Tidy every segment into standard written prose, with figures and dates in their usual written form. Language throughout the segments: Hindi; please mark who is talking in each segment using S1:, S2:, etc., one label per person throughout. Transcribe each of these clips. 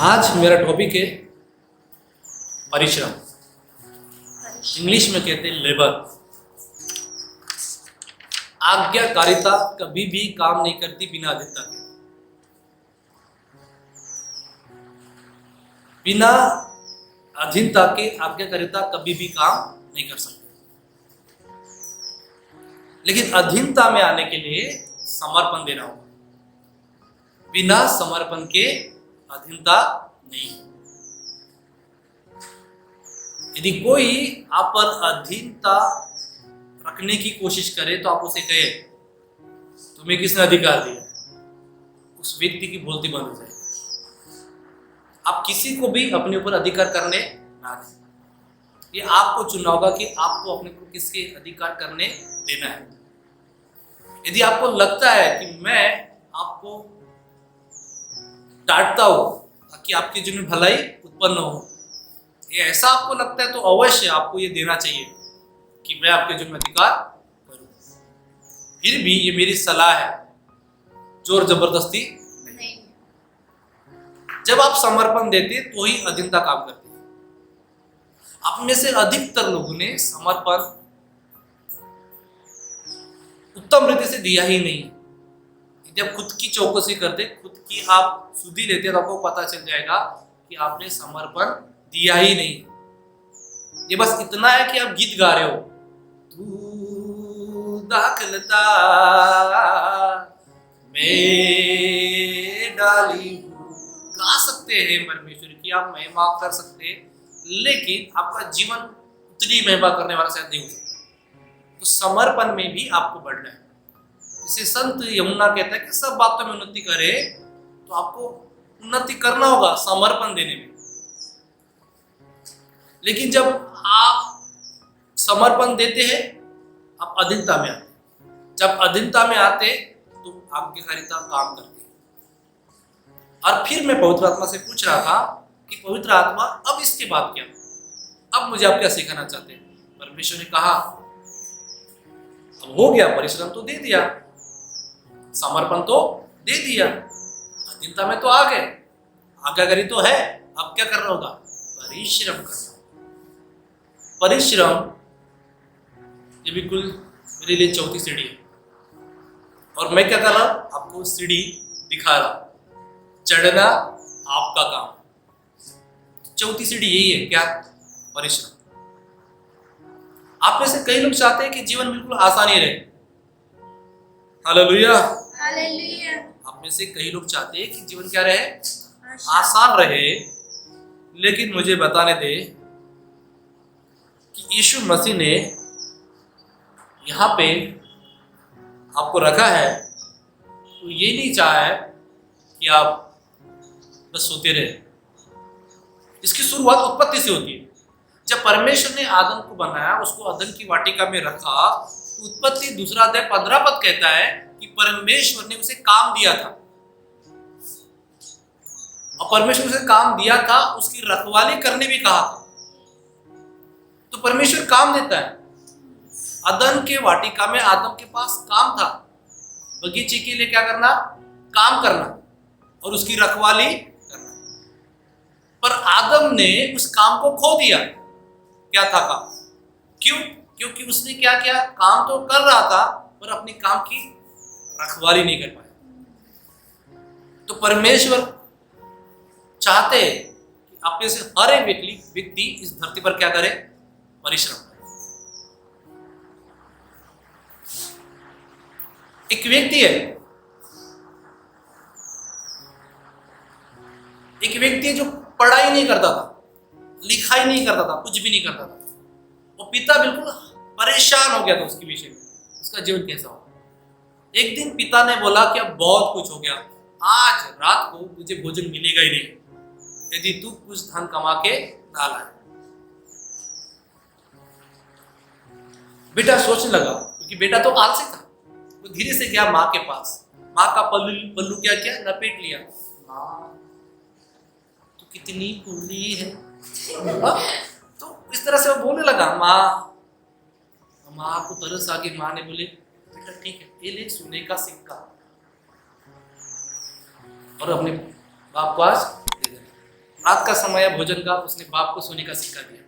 S1: आज मेरा टॉपिक है परिश्रम। इंग्लिश में कहते हैं लेबर। आज्ञाकारिता कभी भी काम नहीं करती बिना अधीनता के। बिना अधीनता के आज्ञाकारिता कभी भी काम नहीं कर सकती। लेकिन अधीनता में आने के लिए समर्पण देना होगा। बिना समर्पण के अधीनता नहीं। यदि कोई आप पर अधीनता रखने की कोशिश करे तो आप उसे कहे तुम्हें किसने अधिकार दिया, उस व्यक्ति की बोलती बंद हो जाएगी। आप किसी को भी अपने ऊपर अधिकार करने ना दें। ये आपको चुनना होगा कि आपको अपने को किसके अधिकार करने देना है। यदि आपको लगता है कि मैं आपको डांटता हूं ताकि आपके जीवन में भलाई उत्पन्न हो, ये ऐसा आपको लगता है तो अवश्य आपको ये देना चाहिए कि मैं आपके जीवन में अधिकार करूं। फिर भी ये मेरी सलाह है, जोर जबरदस्ती नहीं। जब आप समर्पण देते तो ही अधीनता काम करती है। आप में से अधिकतर लोगों ने समर्पण उत्तम रीति से दिया ही नहीं। जब खुद की चौकसी करते, खुद की आप सुधि लेते तो आपको पता चल जाएगा कि आपने समर्पण दिया ही नहीं। ये बस इतना है कि आप गीत गा रहे हो, तू दाखलता में डाली गा सकते हैं परमेश्वर की, आप महिमा कर सकते हैं, लेकिन आपका जीवन उतनी महिमा करने वाला शायद नहीं हो सकता। तो समर्पण में भी आपको बढ़ना है। जैसे संत यमुना कहता है कि सब बातों में उन्नति करे, तो आपको उन्नति करना होगा समर्पण देने में। लेकिन जब आप समर्पण देते हैं, आप अधीनता में आते। जब अधीनता में आते तो आज्ञाकारिता काम करती है। और फिर मैं पवित्र आत्मा से पूछ रहा था कि पवित्र आत्मा अब इसके बाद क्या, अब मुझे आप क्या सिखाना चाहते हैं। परमेश्वर ने कहा अब हो गया, परिश्रम तो दे दिया, समर्पण तो दे दिया, अधीनता में तो आ गए, आज्ञाकारी तो है, अब क्या करना होगा, परिश्रम करना। परिश्रम ये बिल्कुल मेरे लिए चौथी सीढ़ी है, और मैं क्या कर रहा हूं, आपको सीढ़ी दिखा रहा हूं। चढ़ना आपका काम। चौथी सीढ़ी यही है, क्या, परिश्रम। आप में से कई लोग चाहते हैं कि जीवन बिल्कुल आसानी रहे। हालेलुया।
S2: हालेलुया।
S1: आप में से कई लोग चाहते हैं कि जीवन क्या रहे, आसान रहे। लेकिन मुझे बताने दे कि यीशु मसीह ने यहाँ पे आपको रखा है तो ये नहीं चाहा है कि आप बस सोते रहे। इसकी शुरुआत उत्पत्ति से होती है। जब परमेश्वर ने आदम को बनाया, उसको अदन की वाटिका में रखा, उत्पत्ति 2 अध्याय 15 पद कहता है कि परमेश्वर ने उसे काम दिया था। और परमेश्वर ने उसे काम दिया था, उसकी रखवाली करने भी कहा था। तो परमेश्वर काम देता है। अदन के वाटिका में आदम के पास काम था, बगीचे के लिए क्या करना, काम करना और उसकी रखवाली करना। पर आदम ने उस काम को खो दिया। क्या था काम, क्यों, क्योंकि उसने क्या किया, काम तो कर रहा था पर अपने काम की रखवाली नहीं कर पाया। तो परमेश्वर चाहते हैं कि आप में से हर एक व्यक्ति इस धरती पर क्या करे, परिश्रम करे। एक व्यक्ति है, जो पढ़ाई नहीं करता था, लिखाई नहीं करता था, कुछ भी नहीं करता था। वो पिता बिल्कुल परेशान हो गया था उसके विषय में, उसका जीवन कैसा हो। एक दिन पिता ने बोला कि अब बहुत कुछ हो गया, आज रात को तुझे भोजन मिलेगा ही नहीं यदि तू कुछ धन कमा के ना लाए। बेटा सोचने लगा, क्योंकि बेटा तो आलसी था। वो धीरे से गया माँ के पास, माँ का पल्लू क्या किया, लपेट लिया। माँ तू कितनी कूली है। तो इस तरह से वो बोलने लगा। माँ को तरस आ गई। माँ ने बोले बेटा ठीक है, ये ले सोने का सिक्का और अपने बाप को आज दे देना। रात का समय है भोजन का, उसने बाप को सोने का सिक्का दिया।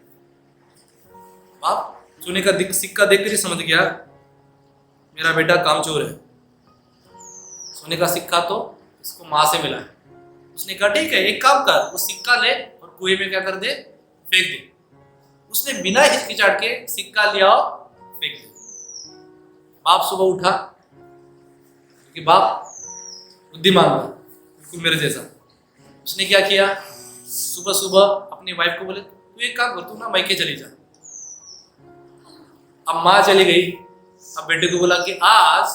S1: बाप सोने का सिक्का देखकर ही समझ गया मेरा बेटा कामचोर है, सोने का सिक्का तो इसको माँ से मिला है। उसने कहा ठीक है, एक काम कर, वो सिक्का ले और कुएं में क्या कर दे, फेंक दे। उसने बिना हिचकिचाहट के सिक्का लिया और फेंक दिया। बाप सुबह उठा, क्योंकि बाप बुद्धिमान था बिल्कुल मेरे जैसा। उसने क्या किया, सुबह सुबह अपनी वाइफ को बोले तू एक काम कर, तू ना मायके चली जा। अब माँ चली गई। अब बेटे को बोला कि आज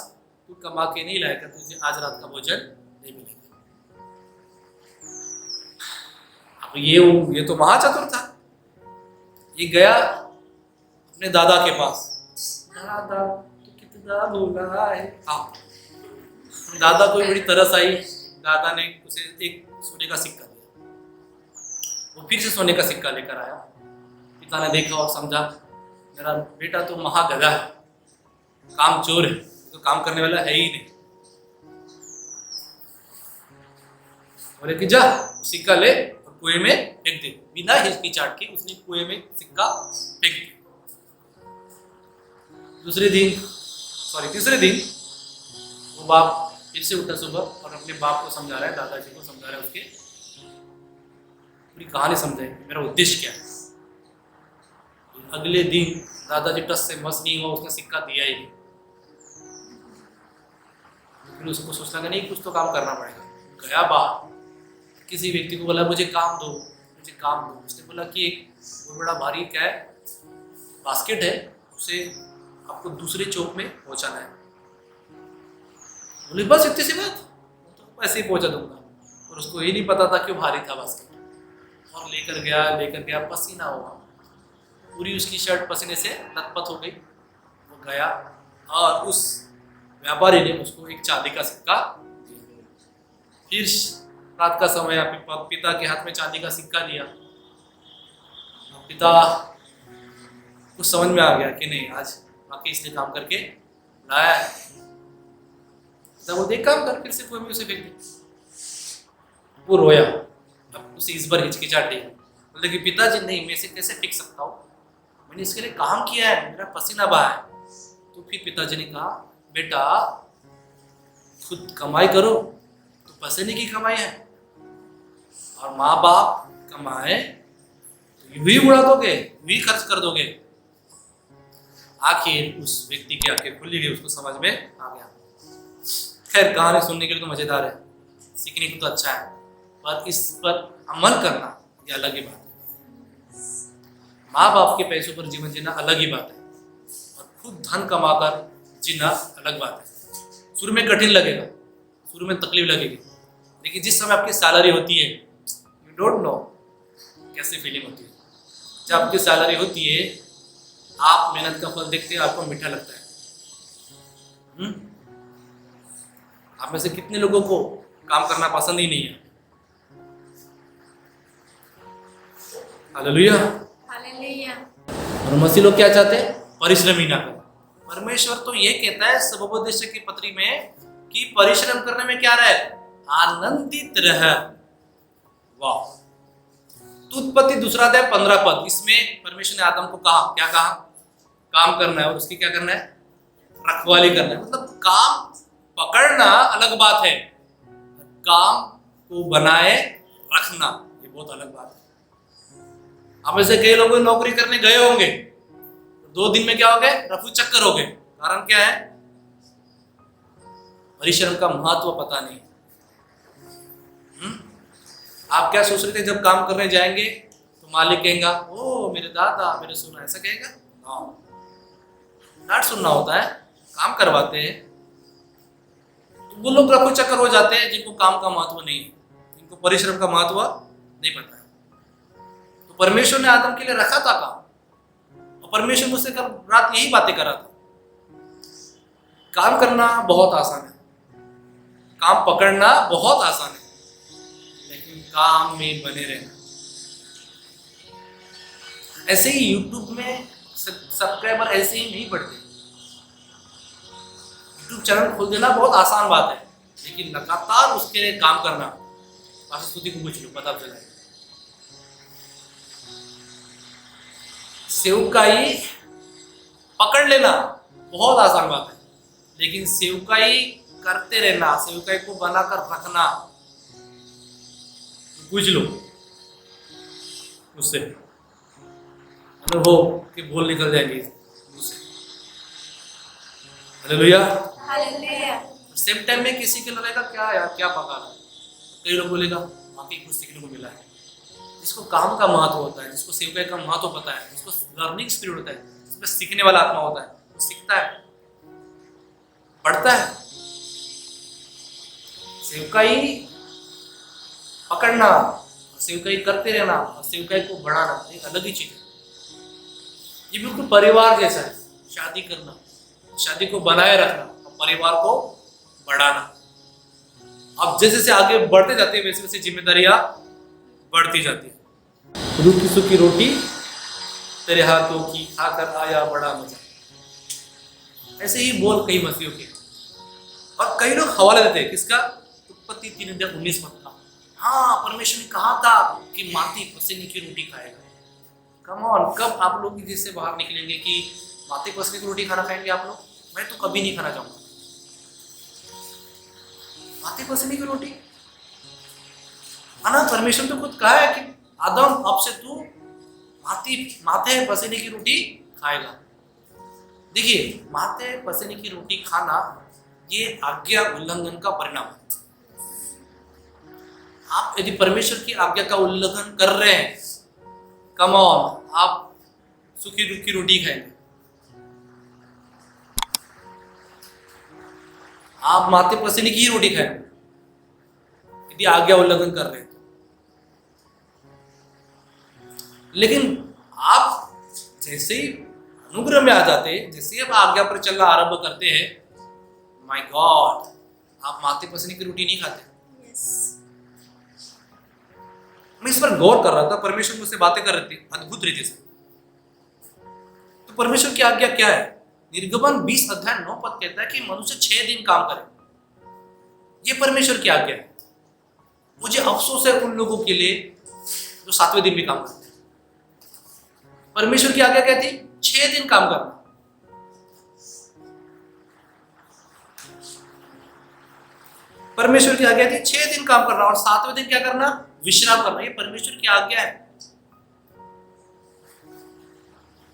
S1: तू कमा के नहीं लाएगा, तुझे आज रात का भोजन नहीं मिलेगा। अब ये तो महाचतुर था। ये गया अपने दादा के पास, दादा तू कितना भोला है। हाँ, दादा को बड़ी तरस आई। दादा ने उसे एक सोने का सिक्का दिया। वो फिर से सोने का सिक्का लेकर आया। पिता ने देखा और समझा मेरा बेटा तो महागधा है, काम चोर है, तो काम करने वाला है ही नहीं। बोले कि जा सिक्का ले और कुएं में फेंक दे। बिना हिचकिचाहट के उसने कुएं में सिक्का फेंक दिया। तीसरे दिन वो बाप फिर से उठा सुबह और अपने बाप को समझा रहा है, दादाजी को समझा रहा है, उसके पूरी कहानी समझाई मेरा उद्देश्य क्या है। अगले दिन दादाजी टस से मस नहीं हुआ, उसने सिक्का दिया ही नहीं। लेकिन उसको सोचना कि नहीं, कुछ तो काम करना पड़ेगा। गया बाहर, किसी व्यक्ति को बोला मुझे काम दो, मुझे काम दो। उसने बोला कि एक बहुत बड़ा भारी क्या है बास्केट है, उसे आपको दूसरे चौक में पहुंचाना है। बोले बस इतनी सी बात, तो ऐसे ही पहुंचा दूंगा। और उसको ये नहीं पता था क्यों भारी था बास्केट। और लेकर गया, पसीना हुआ, पूरी उसकी शर्ट पसीने से लथपथ हो गई। वो गया और उस व्यापारी ने उसको एक चांदी का सिक्का दिया। फिर रात का समय पिता के हाथ में चांदी का सिक्का दिया। पिता कुछ समझ में आ गया कि नहीं, आज बाकी इसने काम करके लाया है। पिता बोलते एक काम कर, फिर से कुएं में उसे फेंक दे। वो रोया। अब उसे इस बार हिचकिचाहट नहीं। बोले कि पिताजी नहीं, मैं इसे कैसे फेंक सकता हूँ, मैंने इसके लिए काम किया है, मेरा पसीना बहा है। तो फिर पिताजी ने कहा बेटा खुद कमाई करो, तो पसीने की कमाई है, और माँ बाप कमाए तो यूं ही उड़ा दोगे, यूं ही खर्च कर दोगे। आखिर उस व्यक्ति की आंखें खुली गई, उसको समझ में आ गया। खैर कहानी सुनने के लिए तो मजेदार है, सीखने को तो अच्छा है, पर इस पर अमल करना ये अलग ही बात है। माँ बाप के पैसों पर जीवन जीना अलग ही बात है, और खुद धन कमाकर जीना अलग बात है। शुरू में कठिन लगेगा, शुरू में तकलीफ लगेगी, लेकिन जिस समय आपकी सैलरी होती है, यू डोंट नो कैसी फीलिंग होती है। जब आपकी सैलरी होती है, आप मेहनत का फल देखते हैं, आपको मीठा लगता है। आप में से कितने लोगों को काम करना पसंद ही नहीं है? हालेलुया। और मसीह लोग क्या चाहते हैं? परिश्रम ही ना करें। परमेश्वर तो ये कहता है सबोपदेश की पत्री में कि परिश्रम करने में क्या रहे, आनंदित रह। वाह। तो उत्पत्ति 2 अध्याय 15 पद, इसमें परमेश्वर ने आदम को कहा, क्या कहा? काम करना है, और उसकी क्या करना है? रखवाली करना है। मतलब काम पकड़ना अलग बात है, काम को बनाए रखना ये बहुत अलग बात है। आप ऐसे कई लोग नौकरी करने गए होंगे, 2 दिन में क्या हो गए? रफू चक्कर हो गए। कारण क्या है? परिश्रम का महत्व पता नहीं। आप क्या सोच रहे थे जब काम करने जाएंगे तो मालिक कहेगा ओ मेरे दादा मेरे सोना, ऐसा कहेगा? डांट सुनना होता है, काम करवाते हैं। तो वो लोग रफू चक्कर हो जाते हैं जिनको काम का महत्व नहीं है, जिनको परिश्रम का महत्व नहीं पता है। तो परमेश्वर ने आदम के लिए रखा था काम, और परमेश्वर मुझसे कल रात यही बातें कर रहा था। काम करना बहुत आसान है, काम पकड़ना बहुत आसान है, लेकिन काम में बने रहना। ऐसे ही YouTube में सब्सक्राइबर ऐसे ही नहीं बढ़ते। YouTube चैनल खोल देना बहुत आसान बात है, लेकिन लगातार उसके लिए काम करना, स्तुति को पूछ लो पता चला। सेवकाई पकड़ लेना बहुत आसान बात है, लेकिन सेवकाई करते रहना, सेवकाई को बनाकर रखना, पूछ लो उससे, अनुभव के बोल निकल जाएंगे उससे। हालेलुया। सेम टाइम में किसी के लगेगा क्या यार क्या पका रहा है, कई लोग बोलेगा वाकई कुछ सीखने को मिला है। जिसको काम का महत्व होता है, जिसको सेवकाई का महत्व पता है, जिसको लर्निंग स्पिरिट होता है, जिसमें सीखने वाला आत्मा होता है, वो सीखता है, पढ़ता है। सेवकाई पकड़ना, सेवकाई करते रहना और सेवकाई को बढ़ाना एक अलग ही चीज है। ये बिल्कुल परिवार जैसा है। शादी करना, शादी को बनाए रखना और परिवार को बढ़ाना। अब जैसे जैसे आगे बढ़ते जाते हैं वैसे वैसे जिम्मेदारियां बढ़ती जाती है। रूखी सूखी रोटी तेरे हाथों की खाकर आया बड़ा मजा, ऐसे ही बोल कई मसीहों के। और कई लोग हवाला देते हैं किसका? उत्पत्ति 3:19 पद का। हाँ, परमेश्वर ने कहा था कि माटी पसीने की रोटी खाएगा। कम ऑन, कब आप लोग जिससे बाहर निकलेंगे कि माटी पसीने की रोटी खाना खाएंगे आप लोग? मैं तो कभी नहीं खाना चाहूंगा माटी पसीने की रोटी। ना, परमेश्वर तो खुद कहा है कि आदम अब से तू माथे पसीने की रोटी खाएगा। देखिए, माथे पसीने की रोटी खाना ये आज्ञा उल्लंघन का परिणाम है। आप यदि परमेश्वर की आज्ञा का उल्लंघन कर रहे हैं, कम ऑन, आप सूखी रूखी रोटी खाएंगे, आप माथे पसीने की ही रोटी खाएंगे यदि आज्ञा उल्लंघन कर रहे हैं। लेकिन आप जैसे ही अनुग्रह में आ जाते हैं, जैसे ही आप आज्ञा पर चलना आरंभ करते हैं, माय गॉड, आप माथे पसीने की रोटी नहीं खाते। मैं इस पर गौर कर रहा था, परमेश्वर मुझसे बातें कर रहे थे अद्भुत रीति से। तो परमेश्वर की आज्ञा क्या है? निर्गमन 20:9 कहता है कि मनुष्य 6 दिन काम करे। ये परमेश्वर की आज्ञा है। मुझे अफसोस है उन लोगों के लिए जो 7वें दिन भी काम करते हैं। परमेश्वर की आज्ञा क्या थी? 6 दिन काम करना। परमेश्वर की आज्ञा थी 6 दिन काम करना और 7वें दिन क्या करना? विश्राम करना। ये परमेश्वर की आज्ञा है।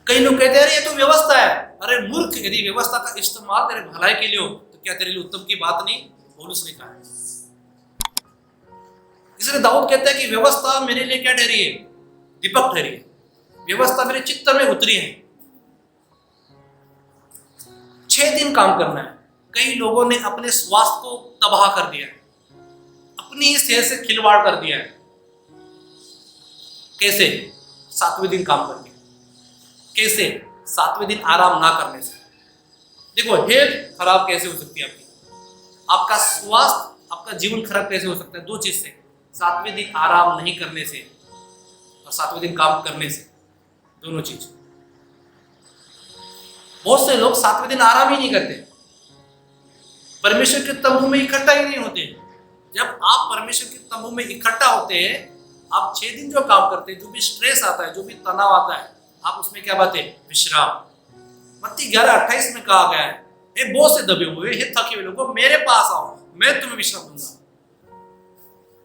S1: कई लोग कहते हैं ये तो व्यवस्था है। अरे मूर्ख, यदि व्यवस्था का इस्तेमाल तेरे भलाई के लिए हो तो क्या तेरे लिए उत्तम की बात नहीं? पौलुस ने कहा है। इसलिए दाऊद कहता है कि व्यवस्था मेरे लिए क्या ठहरी है? दीपक ठहरी है। व्यवस्था मेरे चित्त में उतरी है। 6 दिन काम करना है। कई लोगों ने अपने स्वास्थ्य को तबाह कर दिया है, अपनी ही सेहत से खिलवाड़ कर दिया है। कैसे? 7वें दिन काम करके। कैसे? 7वें दिन आराम ना करने से। देखो, हेल्थ खराब कैसे हो सकती है आपकी? आपका स्वास्थ्य, आपका जीवन खराब कैसे हो सकता है? 2 चीज से, 7वें दिन आराम नहीं करने से और 7वें दिन काम करने से। दोनों चीज। बहुत से लोग 7वें दिन आराम ही नहीं करते, परमेश्वर के तंबू में इकट्ठा ही नहीं होते। जब आप परमेश्वर के तंबू में इकट्ठा होते हैं, आप 6 दिन जो काम करते हैं, जो भी स्ट्रेस आता है, जो भी तनाव आता है, आप उसमें क्या बात है? विश्राम। मत्ती 11:28 में कहा गया है, हे बोझ से दबे हुए, हे थके हुए लोगों, मेरे पास आओ, मैं तुम्हें विश्राम दूंगा।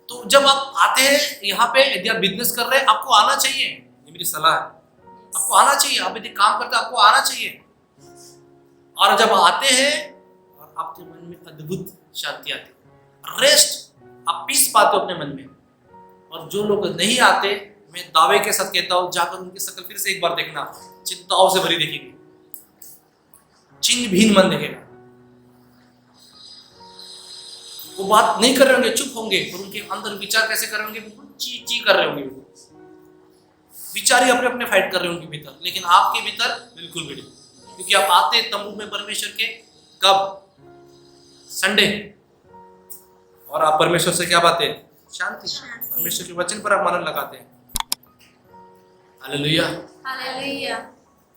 S1: तो जब आप आते हैं यहाँ पे, यदि आप बिजनेस कर रहे हैं, आपको आना चाहिए। ये मेरी सलाह है, आपको आना चाहिए। आप यदि काम करते हैं, आपको आना चाहिए। और जब आते हैं और आपके मन में अद्भुत शांति आती है, रेस्ट, आप पीस पाते हो अपने मन में। और जो लोग नहीं आते, मैं दावे के साथ कहता हूं, जाकर उनकी शक्ल फिर से एक बार देखना, चिंताओं से भरी दिखेगी, छिन्न भिन्न मन दिखेगा। वो बात नहीं कर रहे होंगे, चुप होंगे, और उनके अंदर विचार कैसे कर रहे होंगे? बिल्कुल ची ची कर रहे होंगे। विचार ही अपने अपने फाइट कर रहे होंगे भीतर, लेकिन आपके भीतर बिल्कुल भी नहीं। क्योंकि आप आते तंबू में परमेश्वर के, कब? संडे। और आप परमेश्वर से क्या बातें? शांति। परमेश्वर के वचन पर आप मन लगाते हैं। Hallelujah, hallelujah.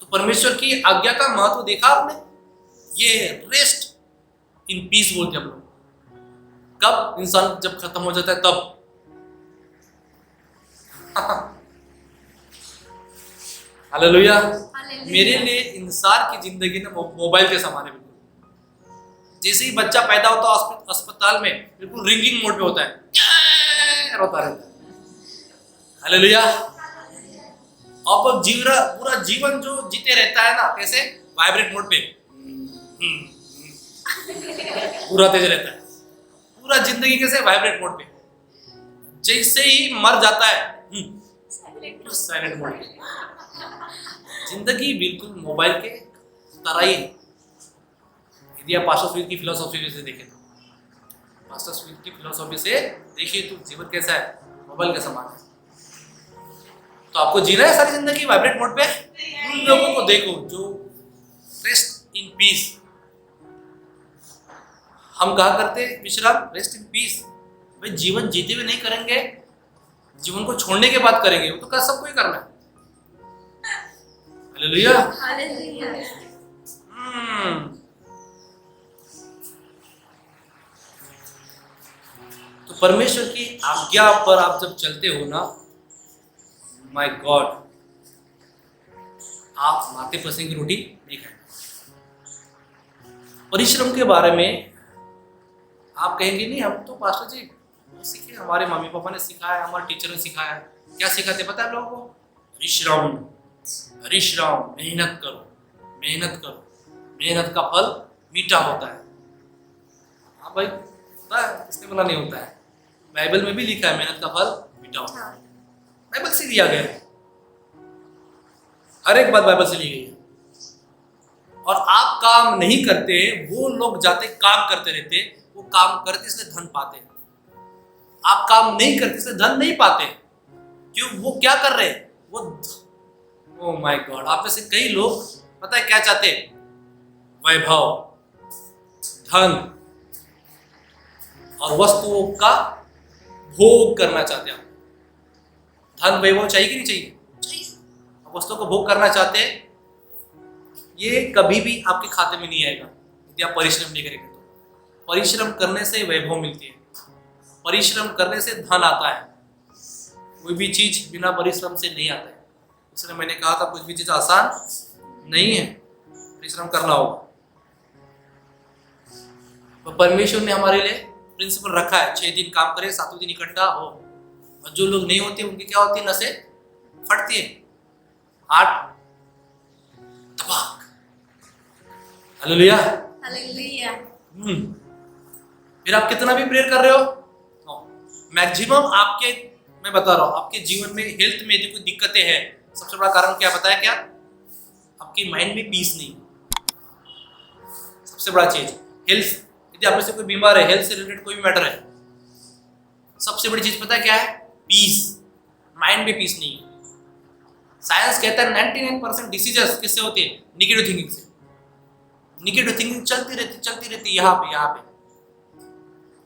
S1: तो परमेश्वर की आज्ञा का महत्व देखा आपने? ये रेस्ट इन पीस बोलते हम लोग। कब? इंसान जब खत्म हो जाता है तब। हालेलुया।
S2: हालेलुया।
S1: मेरे लिए इंसान की जिंदगी ना मोबाइल के समान है बिल्कुल। जैसे ही बच्चा पैदा होता है अस्पताल में बिल्कुल रिंगिंग मोड पे होता है, रोता रहता है। हालेलुया। अब पूरा जीवन जो जीते रहता है ना, कैसे वाइब्रेट मोड पे पूरा तेज रहता है। पूरा जिंदगी कैसे वाइब्रेट मोड पे। जैसे ही मर जाता है साइलेंट मोड पे। जिंदगी बिल्कुल मोबाइल के तरह ही है। यदि आप पास्टर स्मिथ की फिलोसॉफी से देखें तो, पास्टर स्मिथ की फिलोसॉफी से देखिए तो जीवन कैसा है, मोबाइल के समान है। तो आपको जीना है सारी जिंदगी वाइब्रेट मोड पे। उन लोगों को देखो जो रेस्ट इन पीस। हम कहा करते विश्राम, रेस्ट इन पीस। भाई जीवन जीते हुए नहीं करेंगे, जीवन को छोड़ने के बाद करेंगे, वो तो सबको ही करना है। हालेलुया।
S2: हालेलुया।
S1: तो परमेश्वर की आज्ञा पर आप जब चलते हो ना, माय गॉड, आप माथे फंसे की रोटी नहीं खाएंगे। परिश्रम के बारे में आप कहेंगे नहीं, हम तो पास्टर जी सीखे, हमारे मम्मी पापा ने सिखाया, हमारे टीचर ने सिखाया। क्या सिखाते पता है लोगों को? परिश्रम, परिश्रम, मेहनत करो, मेहनत करो, मेहनत का फल मीठा होता है। हाँ भाई, होता है, इसने बोला नहीं होता है। बाइबल में भी लिखा है मेहनत का फल मीठा होता है। बाइबल से दिया गया है, हर एक बात बाइबल से ली गई है। और आप काम नहीं करते, वो लोग जाते काम करते रहते, वो काम करते इसलिए धन पाते। आप काम नहीं करते इसलिए धन नहीं पाते। क्यों? वो क्या कर रहे हैं? वो ओह माय गॉड, आप में से कई लोग पता है क्या चाहते? वैभव, धन और वस्तुओं का भोग करना चाहते हैं। धन वैभव चाहिए कि नहीं चाहिए? वस्तुओं को भोग करना चाहते हैं। ये कभी भी आपके खाते में नहीं आएगा यदि आप परिश्रम नहीं करेंगे। तो परिश्रम करने से वैभव मिलती है, परिश्रम करने से धन आता है। कोई भी चीज बिना परिश्रम से नहीं आता है। इसलिए मैंने कहा था कुछ भी चीज आसान नहीं है, परिश्रम करना होगा। तो परमेश्वर ने हमारे लिए प्रिंसिपल रखा है, 6 दिन काम करे, 7वें दिन इकट्ठा हो। और जो लोग नहीं होते उनकी क्या होती है? नसें फटती है, हार्ट तबाक। हालेलुया।
S2: हालेलुया।
S1: फिर आप कितना भी प्रेयर कर रहे हो, मैक्सिमम आपके, मैं बता रहा हूं, आपके जीवन में हेल्थ में यदि कोई दिक्कतें हैं, सबसे बड़ा कारण क्या बताया? क्या? आपकी माइंड में पीस नहीं। सबसे बड़ा चीज हेल्थ। यदि आप में से कोई बीमार है, हेल्थ से रिलेटेड कोई भी मैटर है, सबसे बड़ी चीज पता है क्या है? पीस। माइंड में पीस नहीं है। साइंस कहता है 99% डिसीजेस किससे होते हैं? निगेटिव थिंकिंग से। निगेटिव थिंकिंग चलती रहती यहाँ पे।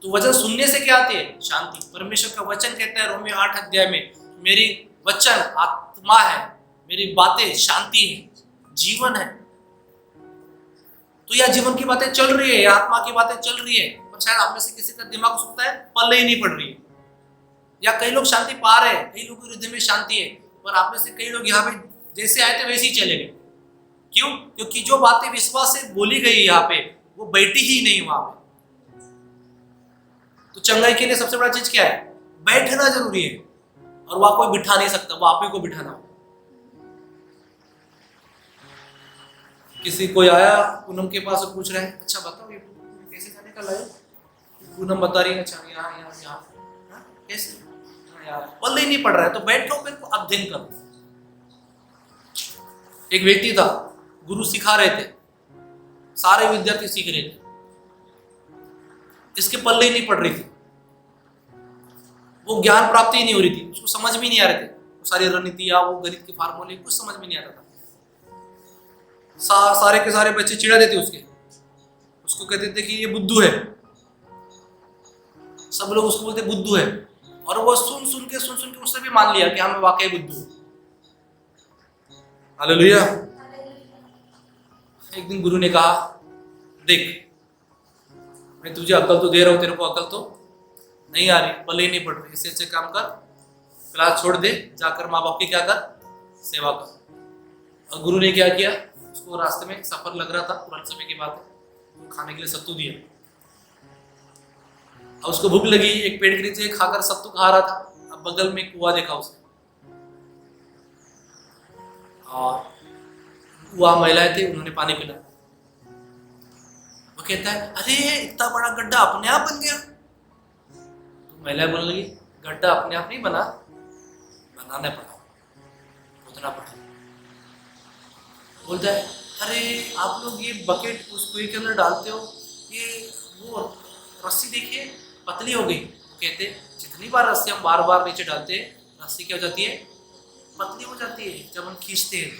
S1: तो वचन सुनने से क्या आती है? शांति। परमेश्वर का वचन कहता है रोमियो 8 अध्याय में, मेरी वचन आत्मा है, मेरी बातें शांति है, जीवन है। तो यह जीवन की बातें चल रही है, आत्मा की बातें चल रही है, पर शायद आप में से किसी का दिमाग सोचता है पल्ले ही नहीं पड़ रही है। या कई लोग शांति पा रहे हैं, कई लोगों के हृदय में शांति है, पर आप में से कई लोग यहाँ पे जैसे आए थे वैसे ही चले गए। क्यों? क्योंकि जो बातें विश्वास से बोली गई यहाँ पे वो बैठी ही नहीं वहां पे। तो चंगाई के लिए सबसे बड़ा चीज क्या है? बैठना जरूरी है। और वहां कोई बिठा नहीं सकता, वो आप ही को बिठाना हो। किसी कोई आया पूनम के पास और पूछ रहे हैं, अच्छा बताओ ये कैसे जाने का लाए? पूनम बता रही है, अच्छा यहाँ कैसे? यार पल्ले नहीं पड़ रहा है। तो बैठो, फिर अध्ययन करो। एक व्यक्ति था, गुरु सिखा रहे थे, सारे विद्यार्थी सीख रहे थे, इसके पल्ले ही नहीं पड़ रही थी, वो ज्ञान प्राप्ति ही नहीं हो रही थी, उसको समझ में नहीं आ रहे थे, वो सारी रणनीतियां, वो गणित के फार्मूले कुछ समझ में नहीं आता था। सारे के सारे बच्चे चिढ़ा देते उसको कहते थे कि ये बुद्धू है। सब लोग उसको बोलते बुद्धू है, और वो सुन के उसने भी मान लिया कि हाँ मैं वाकई बुद्धू हूं। हालेलुया। एक दिन गुरु ने कहा, देख मैं तुझे अकल तो दे रहा हूं, तेरे को अकल तो नहीं आ रही, पल्ले ही नहीं पड़ रही। इससे अच्छे काम कर, क्लास छोड़ दे, जाकर माँ बाप की क्या कर? सेवा कर। और गुरु ने क्या किया, उसको रास्ते में सफर लग रहा था, पुराने समय की बात है, खाने के लिए सत्तू दिया। और उसको भूख लगी, एक पेड़ के नीचे खाकर सत्तू खा रहा था। अब बगल में कुआं देखा उसने, और कुआं महिलाएं थे, उन्होंने पानी पिलाया। वो कहता है, अरे इतना बड़ा गड्ढा अपने आप बन गया। तो महिलाएं बोलने लगी, गड्ढा अपने आप नहीं बना, बनाना पड़ा, खोदना पड़ा। बोलता है, अरे आप लोग ये बकेट उस कुएं के अंदर डालते हो, ये वो रस्सी देखिए पतली हो गई। कहते, जितनी बार रस्सी हम बार बार नीचे डालते हैं, रस्सी क्या हो जाती है, पतली हो जाती है। जब हम खींचते हैं,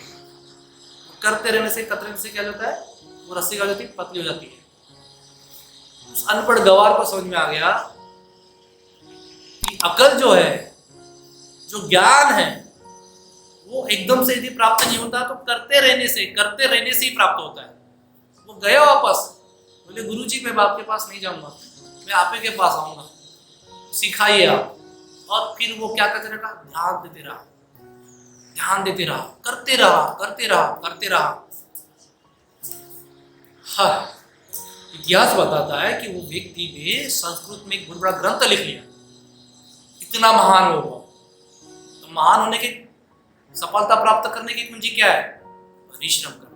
S1: करते रहने से, कतरने से क्या होता है, वो रस्सी क्या हो जाती है, पतली हो जाती है। उस अनपढ़ गवार को समझ में आ गया कि अकल जो है, जो ज्ञान है, वो एकदम से यदि प्राप्त नहीं होता तो करते रहने से ही प्राप्त होता है। वो गया वापस, बोले गुरुजी मैं बाप के पास नहीं जाऊंगा, मैं आपे के पास आऊंगा, सिखाइए आप। और फिर वो क्या करते रहा, ध्यान देते रहा, करते रहा। हाँ, इतिहास बताता है कि वो व्यक्ति ने संस्कृत में एक बहुत बड़ा ग्रंथ लिख लिया, इतना महान हो गया। तो महान होने के, सफलता प्राप्त करने की कुंजी क्या है, परिश्रम करना।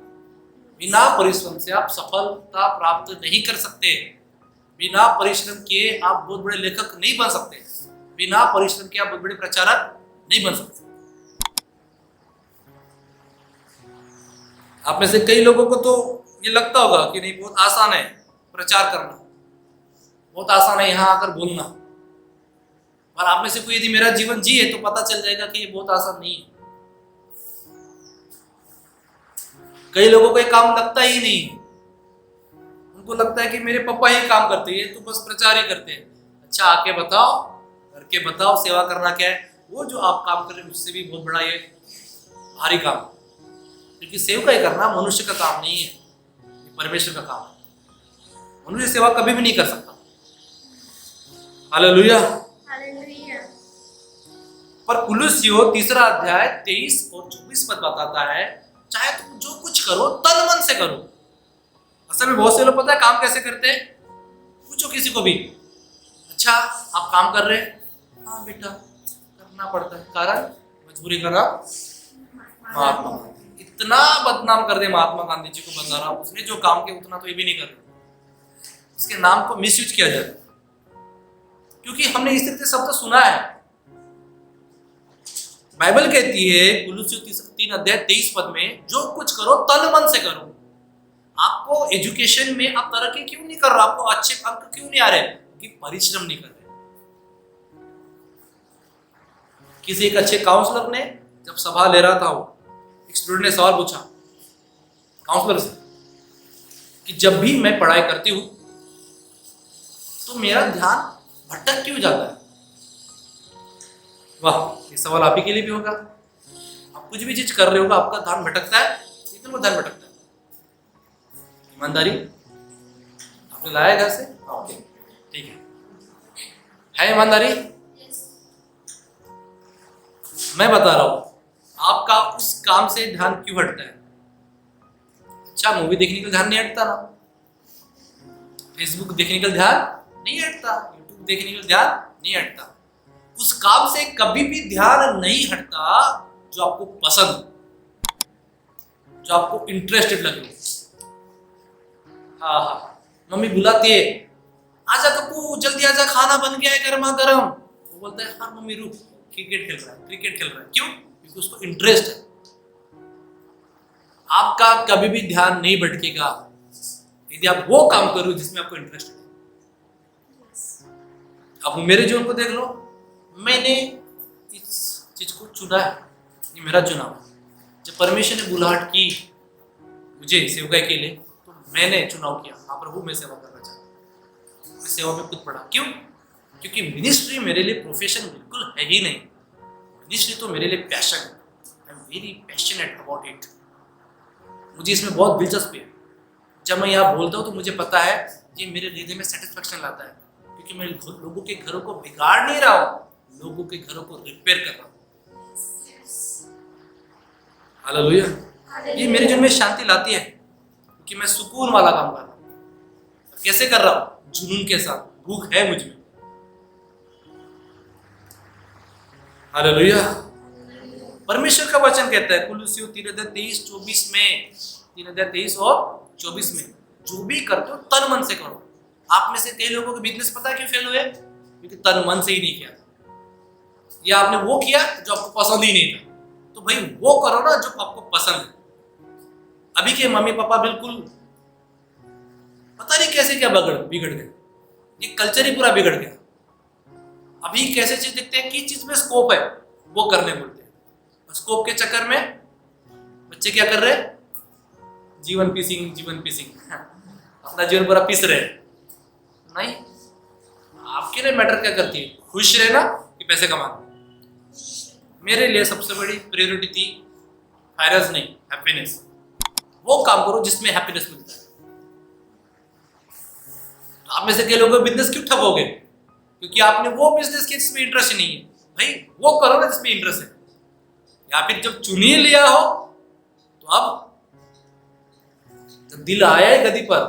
S1: बिना परिश्रम से आप सफलता प्राप्त नहीं कर सकते। बिना परिश्रम किए आप बहुत बड़े लेखक नहीं बन सकते। बिना परिश्रम के आप बहुत बड़े प्रचारक नहीं बन सकते। आप में से कई लोगों को तो ये लगता होगा कि नहीं, बहुत आसान है प्रचार करना, बहुत आसान है यहाँ आकर बोलना। और आप में से कोई यदि मेरा जीवन जिए तो पता चल जाएगा कि ये बहुत आसान नहीं है। कई लोगों को ये काम लगता ही नहीं, उनको लगता है कि मेरे पापा ही काम करते हैं, तो बस प्रचार ही करते हैं। अच्छा, आके बताओ, करके बताओ, सेवा करना क्या है। वो जो आप काम कर रहे हैं उससे भी बहुत बड़ा ये भारी काम, क्योंकि सेवा करना मनुष्य का काम नहीं है, परमेश्वर का काम है। मनुष्य सेवा कभी भी नहीं कर सकता। हालेलुया।
S2: हालेलुया।
S1: पर कुलुस्सियों 3 अध्याय 23 और 24 पद बताता है, चाहे तुम जो कुछ करो तन मन से करो। असल में बहुत से लोग पता है काम कैसे करते हैं, पूछो किसी को भी, अच्छा आप काम कर रहे हैं, हाँ बेटा करना पड़ता है, कारण मजबूरी का नाम महात्मा गांधी। इतना बदनाम कर दे महात्मा गांधी जी को, बता रहा हूं, उसने जो काम किया उतना तो ये भी नहीं कर रहे। उसके नाम को मिसयूज किया जाता है, क्योंकि हमने इस तरह से शब्द सुना है। बाइबल कहती है कुलुस्सियों 3 अध्याय 23 पद में, जो कुछ करो तन मन से करो। आपको एजुकेशन में आप तरक्की क्यों नहीं कर रहे, आपको अच्छे अंक क्यों नहीं आ रहे, क्योंकि परिश्रम नहीं कर रहे। किसी एक अच्छे काउंसलर ने जब सभा ले रहा था, वो एक स्टूडेंट ने सवाल पूछा काउंसलर से कि जब भी मैं पढ़ाई करती हूं तो मेरा ध्यान भटक क्यों जाता है। वाह, ये सवाल आप ही के लिए भी होगा। आप कुछ भी चीज कर रहे होगा, आपका ध्यान भटकता है, लेकिन वो ध्यान भटकता है। ईमानदारी आपने लाया घर से, ओके ठीक है ईमानदारी। मैं बता रहा हूं आपका उस काम से ध्यान क्यों हटता है। अच्छा, मूवी देखने का ध्यान नहीं हटता ना, फेसबुक देखने का ध्यान नहीं हटता, यूट्यूब देखने का ध्यान नहीं हटता। उस काम से कभी भी ध्यान नहीं हटता जो आपको पसंद, जो आपको इंटरेस्टेड लगे। हाँ, मम्मी बुलाती है, आजा कप्पू जल्दी आजा, खाना बन गया है गर्मा गर्म। वो बोलता है, हाँ मम्मी रुक, क्रिकेट खेल रहा है। क्यों? क्योंकि उसको इंटरेस्ट है। आपका कभी भी ध्यान नहीं भटकेगा यदि आप वो काम करो जिसमें आपको इंटरेस्ट है। अब मेरे जीवन को देख लो, मैंने इस चीज को चुना है, ये मेरा चुनाव। जब परमेश्वर ने बुलाहट की मुझे सेवकाई के लिए, तो मैंने चुनाव किया, हाँ प्रभु मैं सेवा करना चाहता हूँ। मैं सेवा में खुद पड़ा। क्यों? क्योंकि मिनिस्ट्री मेरे लिए प्रोफेशन बिल्कुल है ही नहीं। मिनिस्ट्री तो मेरे लिए पैशन है। I am very passionate about it. मुझे इसमें बहुत दिलचस्पी है। जब मैं यहाँ बोलता हूँ तो मुझे पता है ये मेरे हृदय में सेटिस्फेक्शन लाता है, क्योंकि मैं लोगों के घरों को बिगाड़ नहीं रहा हूँ, लोगों के घरों को रिपेयर कर रहा हूँ। हालेलुया। ये मेरे जीवन में शांति लाती है क्योंकि मैं सुकून वाला काम कर रहा हूँ। कैसे कर रहा हूँ? जुनून के साथ। भूख है मुझ में। हालेलुया। परमेश्वर का वचन कहता है कुलुस्सियों 3:23-24 में, 3:23 और 24 में, जो भी करते हो तन मन से करो। आप में से कई लोगों के बिजनेस पता है क्यों फेल हुए? क्योंकि तन मन से ही नहीं किया, या आपने वो किया जो आपको पसंद ही नहीं था। तो भाई वो करो ना जो आपको पसंद है। अभी के मम्मी पापा बिल्कुल पता नहीं कैसे क्या बिगड़ गए, ये कल्चर ही पूरा बिगड़ गया। अभी कैसे चीज देखते हैं, किस चीज में स्कोप है वो करने बोलते हैं। स्कोप के चक्कर में बच्चे क्या कर रहे हैं? जीवन पीसिंग अपना जीवन पूरा पीस रहे हैं। नहीं, आपके लिए मैटर क्या करती है? खुश रहना कि पैसे कमाना? मेरे लिए सबसे बड़ी प्रायोरिटी थी फाइनेंस नहीं, हैप्पीनेस। वो काम करो जिसमें हैप्पीनेस मिलता है। तो आप में से कई लोगों का बिजनेस क्यों ठप हो गए? क्योंकि आपने वो बिजनेस के जिसमें इंटरेस्ट नहीं है। भाई वो करो ना जिसमें इंटरेस्ट है। या फिर जब चुन ही लिया हो तो अब जब दिल आया है गदी पर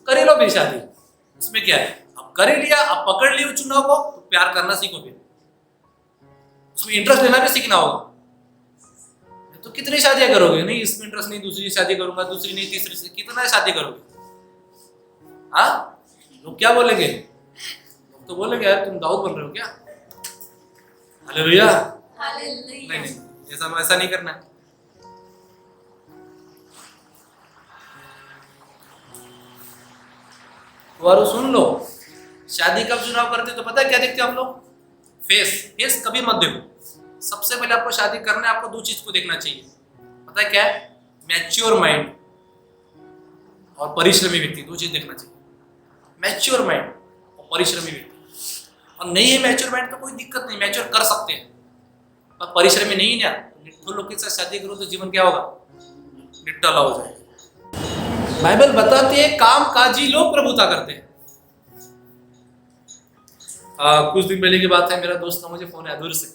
S1: कर ही लो फिर शादी। इसमें क्या है? अब कर ही लिया, अब पकड़ लियो चुनाव को, तो प्यार करना सीखो फिर। उसमें इंटरेस्ट लेना भी सीखना होगा। तो कितनी शादियां करोगे? नहीं इसमें इंटरेस्ट नहीं, दूसरी शादी करूंगा, दूसरी नहीं तीसरी से, कितना शादी करोगे? हाँ, लोग क्या बोलेंगे? लोग तो बोलेंगे यार तुम दाऊद बन रहे हो क्या? हालेलुया। नहीं, ऐसा नहीं करना है। और सुन लो, शादी कब चुनाव करते हो तो पता है क्या देखते हो हम लोग? फेस कभी मत देखो। सबसे पहले आपको शादी करना है, आपको दो चीज को देखना चाहिए। पता है क्या है? मैच्योर माइंड और परिश्रमी व्यक्ति। दो चीज देखना चाहिए, मैच्योर माइंड और परिश्रमी व्यक्ति। और नहीं है मैच्योर माइंड तो कोई दिक्कत नहीं, मैच्योर कर सकते हैं, पर परिश्रमी नहीं ना, तो लोग के साथ शादी करो तो जीवन क्या होगा? निट्टला हो जाएगा। बाइबल बताती है काम काजी लोग प्रभुता करते हैं। कुछ दिन पहले की बात है, मेरा दोस्त का मुझे फोन है दूर से,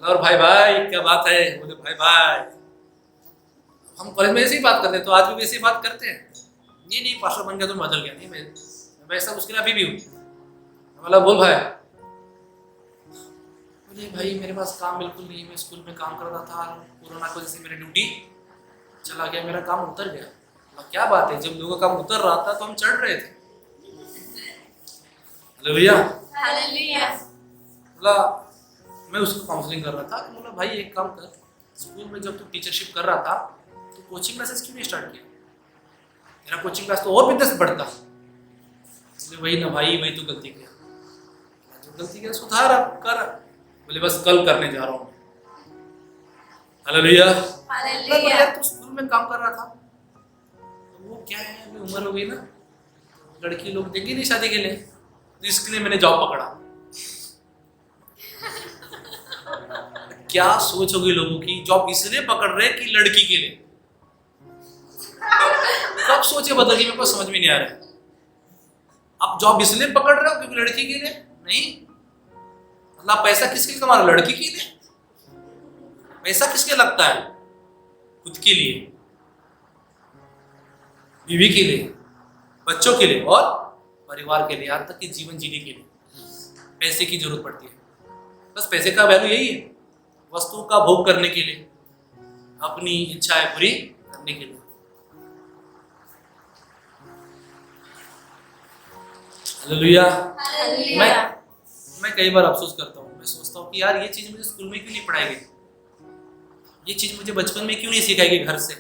S1: और भाई क्या बात है? बोले भाई हम कॉलेज में ऐसे ही बात करते हैं, तो आज भी ऐसे ही बात करते हैं। नहीं पास्टर बन गया तुम बदल गया। नहीं, मैं वैसा उसके लिए अभी भी हूँ। बोला बोल भाई। बोले भाई मेरे पास काम बिल्कुल नहीं, मैं स्कूल में काम कर रहा था, कोरोना की वजह से मेरी ड्यूटी चला गया, मेरा काम उतर गया। क्या बात है? जब लोगों का काम उतर रहा था तो हम चढ़ रहे थे। हालेलुया। बोला मैं उसको काउंसलिंग कर रहा था, तो बोला भाई एक काम कर, स्कूल में जब तू टीचरशिप कर रहा था तो कोचिंग क्लासेस क्यों नहीं स्टार्ट किया? तेरा कोचिंग क्लास तो और बिजनेस बढ़ता। बोले वही ना भाई, वही तो गलती किया। जो गलती किया सुधार अब कर। बोले बस कल करने जा रहा हूँ। हालेलुया। तू स्कूल में काम कर रहा था, वो क्या है, अभी उम्र हो गई ना, लड़की लोग देंगे नहीं शादी के लिए, तो इसके लिए मैंने जॉब पकड़ा। क्या सोच होगी लोगों की? जॉब इसलिए पकड़ रहे कि लड़की के लिए। कब सोचे बदल गई, मेरे को समझ में नहीं आ रहा है। आप जॉब इसलिए पकड़ रहे हो क्योंकि लड़की के लिए? नहीं, मतलब पैसा किसके लिए कमा रहे हो? लड़की के लिए। पैसा किसके लगता है? खुद के लिए, बीवी के लिए, बच्चों के लिए और परिवार के लिए, यहाँ तक कि जीवन जीने के लिए पैसे की जरूरत पड़ती है। बस पैसे का वैल्यू यही है, वस्तु का भोग करने के लिए, अपनी इच्छाएं पूरी करने के लिए। हालेलुया। मैं कई बार अफसोस करता हूँ, मैं सोचता हूँ कि यार ये चीज मुझे स्कूल में क्यों नहीं पढ़ाई गई, ये चीज मुझे बचपन में क्यों नहीं सिखाई गई घर से।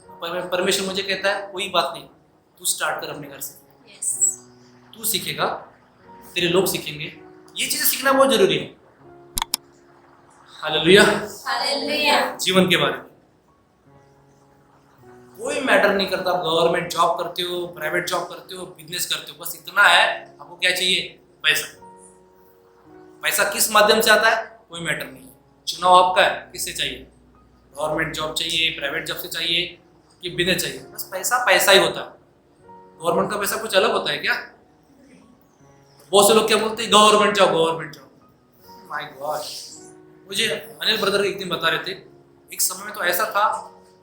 S1: परमेश्वर मुझे कहता है कोई बात नहीं, तू स्टार्ट कर अपने घर से। तू सीखेगा, तेरे लोग सीखेंगे, ये चीजें सीखना बहुत जरूरी है। हालेलुया। जीवन के बारे में कोई मैटर नहीं करता, आप गवर्नमेंट जॉब करते हो, प्राइवेट जॉब करते हो, बिजनेस करते हो, बस इतना है आपको क्या चाहिए? पैसा किस माध्यम से आता है कोई मैटर नहीं है। चुनाव आपका है, किससे चाहिए? गवर्नमेंट जॉब चाहिए, प्राइवेट जॉब से चाहिए कि बिजनेस चाहिए? बस पैसा ही होता है। गवर्नमेंट का पैसा कुछ अलग होता है क्या? बहुत से लोग क्या बोलते हैं, गवर्नमेंट जॉब। माय गॉड, मुझे अनिल ब्रदर एक दिन बता रहे थे, एक समय में तो ऐसा था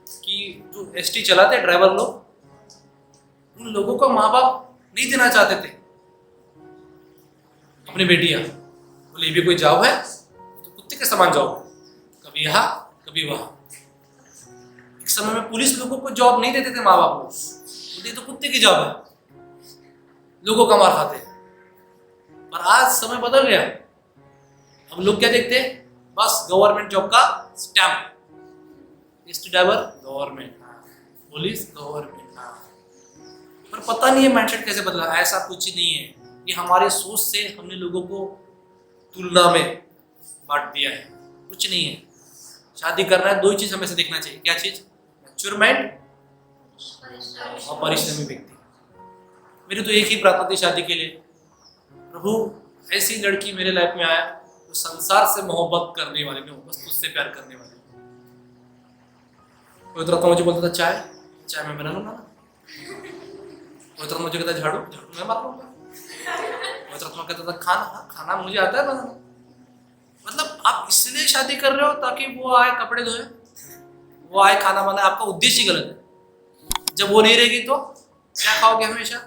S1: कि जो एसटी चलाते ड्राइवर लोग, उन लोगों को माँ बाप नहीं देना चाहते थे अपनी बेटियां। बोले ये भी कोई जॉब है तो कुत्ते के समान जॉब है, कभी यहाँ कभी वहां। एक समय में पुलिस लोगों को जॉब नहीं देते थे माँ बाप लोग, बोलते तो कुत्ते की जॉब है, लोगों का मार खाते। पर आज समय बदल गया, अब लोग क्या देखते हैं, बस गवर्नमेंट जॉब का stamp, ST driver government, police government. पर पता नहीं है माइंडसेट कैसे बदला। ऐसा कुछ नहीं है, ये हमारे सोच से हमने लोगों को तुलना में बांट दिया है, कुछ नहीं है। शादी करना है, दो ही चीज हमें से देखना चाहिए। क्या चीज? मैच्योर माइंड और परिश्रमी व्यक्ति। मेरी तो एक ही प्रार्थना थी शादी के लिए, प्रभु ऐसी लड़की मेरे लाइफ में आया तो संसार से मोहब्बत करने वाले नहीं हो, बस तुझसे प्यार करने वाले। कोई तरह तो मुझे बोलता था चाय मैं बना लूंगा ना, कोई तरह मुझे कहता झाड़ू मैं मार लूंगा, कोई तरह तो कहता था खाना मुझे आता है बनाना। मतलब आप इसलिए शादी कर रहे हो ताकि वो आए कपड़े धोए, वो आए खाना बनाए, आपका उद्देश्य ही गलत है। जब वो नहीं रहेगी तो क्या खाओगे हमेशा?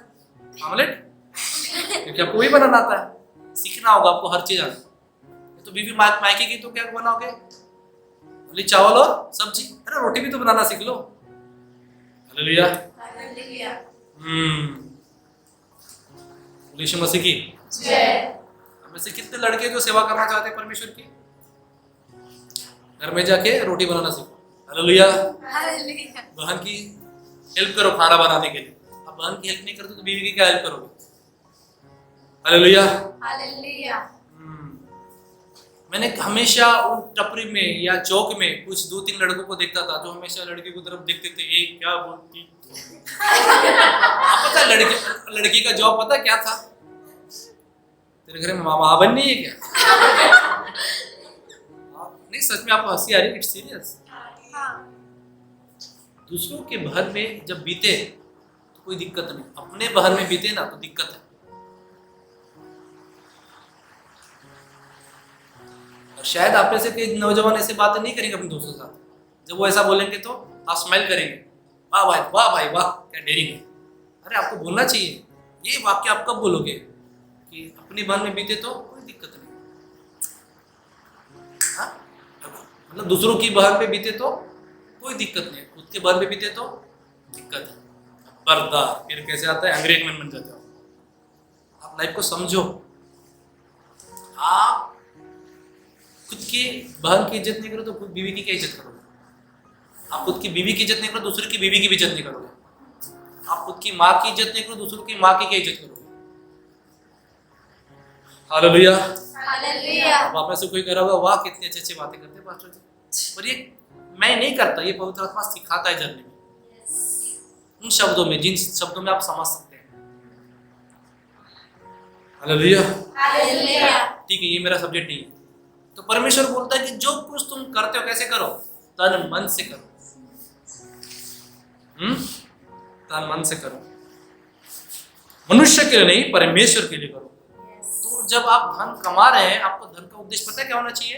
S1: ऑमलेट? क्योंकि आपको वही बनाना आता है, सीखना होगा आपको हर चीज आना। तो बीवी मायके की तो क्या बनाओगे? बोली चावल और सब्जी, अरे रोटी भी तो बनाना सीख लो। हालेलुया। यीशु मसीह की जय। हमें से कितने लड़के जो सेवा करना चाहते हैं परमेश्वर की, घर में जाके रोटी बनाना सीखो। हालेलुया। बहन की हेल्प करो खाना बनाने के लिए। अब बहन की हेल्प नहीं करते तो बीवी की क्या हेल्प करोगे? हालेलुया। मैंने हमेशा उन टपरी में या चौक में कुछ 2-3 लड़कों को देखता था जो हमेशा लड़की की तरफ देखते थे, ये क्या बोलती। पता लड़की का जॉब पता क्या था? तेरे घर में मामा बन नहीं है क्या? नहीं सच में आपको हंसी आ रही है, इट्स सीरियस। दूसरों के बहन में जब बीते तो कोई दिक्कत नहीं, अपने बहन में बीते ना तो दिक्कत है। शायद आप में से कई नौजवान ऐसे बातें नहीं करेंगे अपने दोस्तों के साथ। जब वो ऐसा बोलेंगे तो आप स्माइल करेंगे, वाह भाई वाह क्या डेयरिंग है। अरे आपको बोलना चाहिए, ये वाक्य आप कब बोलोगे कि अपनी बहन में बीते तो कोई दिक्कत नहीं। हाँ? मतलब दूसरों की बहन पे बीते तो कोई दिक्कत नहीं, खुद के बहन पे बीते तो दिक्कत है। बर्दार फिर कैसे आता है, अंग्रेज में बन जाते हो। आप लाइफ को समझो, आप खुद की बहन की इज्जत नहीं करो तो खुद बीवी की क्या इज्जत करोगे? आप खुद की बीवी की इज्जत नहीं करो, दूसरे की बीवी की भी इज्जत नहीं करोगे। आप खुद की माँ की इज्जत नहीं करो, दूसरों की माँ की क्या इज्जत करोगे? हालेलुया। अब आप में से कोई कह रहा होगा, वाह कितनी अच्छी बातें करते हैं पास्टर जी। पर ये मैं नहीं करता, ये पवित्र आत्मा सिखाता है जर्नी में, उन शब्दों में जिन शब्दों में आप समझ सकते हैं। हालेलुया। ठीक है, ये मेरा सब्जेक्ट नहीं है। तो परमेश्वर बोलता है कि जो कुछ तुम करते हो कैसे करो? तन मन से करो। तन मन से करो, मनुष्य के लिए नहीं, परमेश्वर के लिए करो। तो जब आप धन कमा रहे हैं, आपको धन का उद्देश्य पता है क्या होना चाहिए?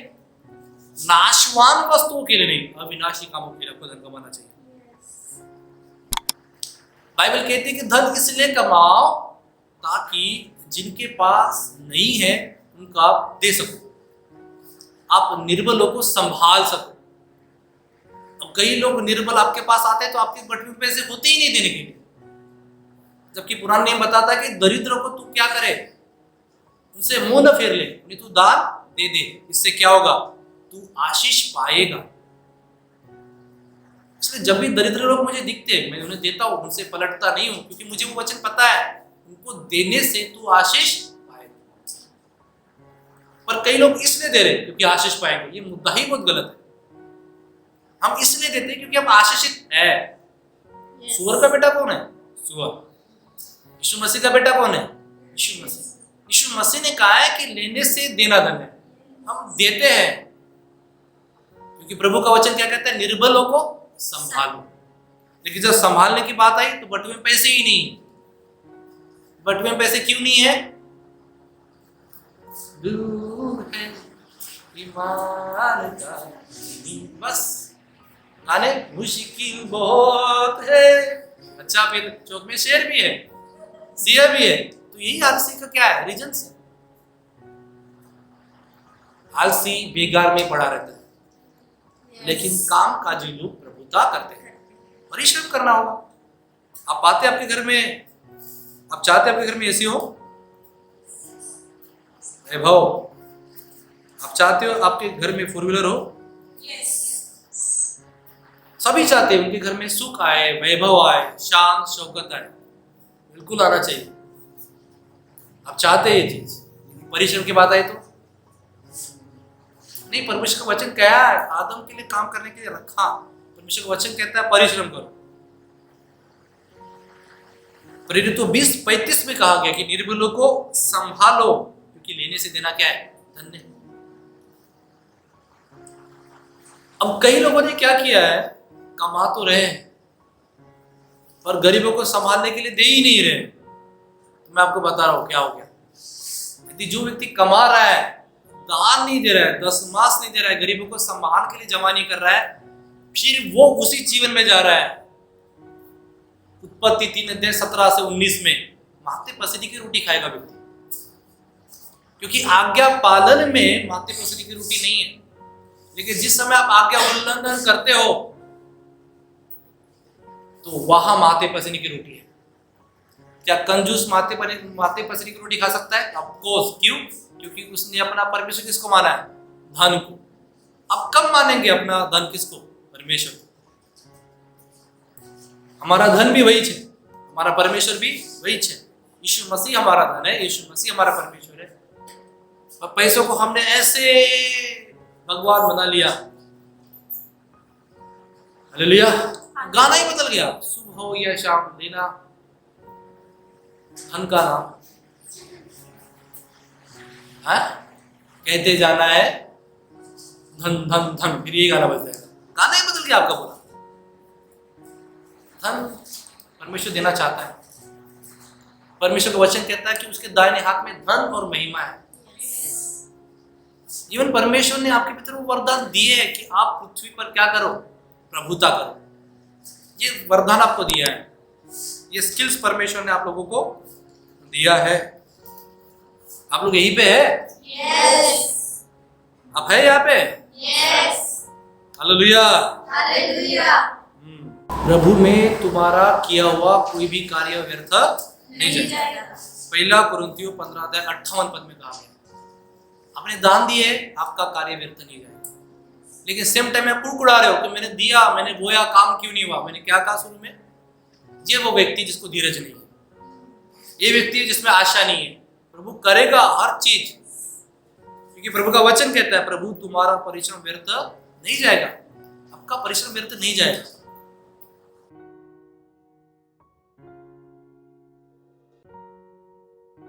S1: नाशवान वस्तुओं के लिए नहीं, अविनाशी कामों के लिए आपको धन कमाना चाहिए। बाइबल कहती है कि धन इसलिए कमाओ ताकि जिनके पास नहीं है उनको आप दे सको, आप निर्बलों को संभाल सको। अब कई लोग निर्बल आपके पास आते हैं तो आपके बटवे में पैसे होते ही नहीं देने के लिए, जबकि पुराना नियम बताता है कि दरिद्रों को तू क्या करे, उनसे मुंह न फेर ले, उन्हें तू दान दे दे। इससे क्या होगा? तू आशीष पाएगा। इसलिए जब भी दरिद्र लोग मुझे दिखते हैं, मैं उन्हें देता हूं, उनसे पलटता नहीं हूं, क्योंकि मुझे वो वचन पता है, उनको देने से तू आशीष पाएगा। पर कई लोग इसलिए दे रहे हैं क्योंकि आशीष पाएंगे। ये मुद्दा ही बहुत गलत है। हम इसलिए देते हैं क्योंकि हम आशीषित है। सुअर का बेटा कौन है? सुअर। यीशु मसीह का बेटा कौन है? यीशु मसीह। यीशु मसीह ने कहा है कि लेने से देना धन है। हम देते हैं क्योंकि प्रभु का वचन क्या कहता है? निर्बलों को संभालो। लेकिन जब संभालने की बात आई तो बटुए में पैसे ही नहीं। बटुए में पैसे क्यों नहीं है? दूर है ईमान का, बस गाने मुश्किल बहुत है। अच्छा, फिर चौक में शेर भी है, सिया भी है। तो यही आलसी का क्या है, रीजन है। आलसी बेकार में पड़ा रहता है, लेकिन काम काजी लोग प्रभुता करते हैं। परिश्रम करना होगा। आप पाते आपके घर में, आप चाहते आपके घर में एसी हो, वैभव, आप चाहते हो आपके घर में 4 व्हीलर हो? सभी चाहते हैं उनके घर में सुख आए, वैभव आए, शान शौकत आए। बिल्कुल आना चाहिए, आप चाहते हैं ये चीज। परिश्रम की बात आई तो नहीं, परमेश्वर का वचन क्या है? आदम के लिए काम करने के लिए रखा। परमेश्वर का वचन कहता है परिश्रम करो। प्रेरितों 20:35 में कहा गया कि निर्बलों को संभालो, क्योंकि लेने से देना क्या है, धन्य। अब कई लोगों ने क्या किया है, कमा तो रहे हैं पर गरीबों को संभालने के लिए दे ही नहीं रहे। तो मैं आपको बता रहा हूं क्या हो गया। यदि जो व्यक्ति कमा रहा है, दान नहीं दे रहा है, दशमास नहीं दे रहा है, गरीबों को सम्मान के लिए जमा नहीं कर रहा है, फिर वो उसी जीवन में जा रहा है। उत्पत्ति 3:17 से 19 में माते पसीने की रोटी खाएगा व्यक्ति, क्योंकि आज्ञा पालन में माते पसीने की रोटी नहीं है। लेकिन जिस समय आप आज्ञा उल्लंघन करते हो तो वहां माते पसीने की रोटी है। क्या कंजूस माते पसीने की रोटी खा सकता है? Of course. क्यों? क्योंकि उसने अपना परमेश्वर किसको माना है? धन को। अब कब मानेंगे अपना धन किसको? परमेश्वर को। हमारा धन भी वही है, हमारा परमेश्वर भी वही है। यीशु मसीह हमारा धन है, यीशु मसीह हमारा परमेश्वर है। और पैसों को हमने ऐसे भगवान बना लिया, हालेलुया, गाना ही बदल गया। सुबह हो या शाम लेना धन का नाम है, कहते जाना है धन धन धन, फिर ये गाना बज जाएगा। गाना ही बदल गया आपका पूरा। धन परमेश्वर देना चाहता है। परमेश्वर का वचन कहता है कि उसके दाहिने हाथ में धन और महिमा है। इवन परमेश्वर ने आपके भीतर वो वरदान दिए है कि आप पृथ्वी पर क्या करो? प्रभुता करो। ये वरदान आपको दिया है, ये स्किल्स परमेश्वर ने आप लोगों को दिया है। आप लोग यहीं पे है?
S2: यस।
S1: आप है यहाँ पे?
S2: यस।
S1: Hallelujah,
S2: hallelujah.
S1: प्रभु में तुम्हारा किया हुआ कोई भी कार्य व्यर्थ नहीं जाएगा। 1 कुरिन्थियों 15:58 में कहा गया, आपने दान दिए, आपका कार्य व्यर्थ नहीं जाएगा। लेकिन सेम टाइम में कुड़कुड़ा रहे हो कि मैंने दिया, मैंने बोया, काम क्यों नहीं हुआ? मैंने क्या कहा शुरू में? ये वो व्यक्ति जिसको धीरज नहीं है, ये व्यक्ति जिसमें आशा नहीं है। प्रभु करेगा हर चीज, क्योंकि प्रभु का वचन कहता है प्रभु तुम्हारा परिश्रम व्यर्थ नहीं जाएगा। आपका परिश्रम व्यर्थ नहीं जाएगा।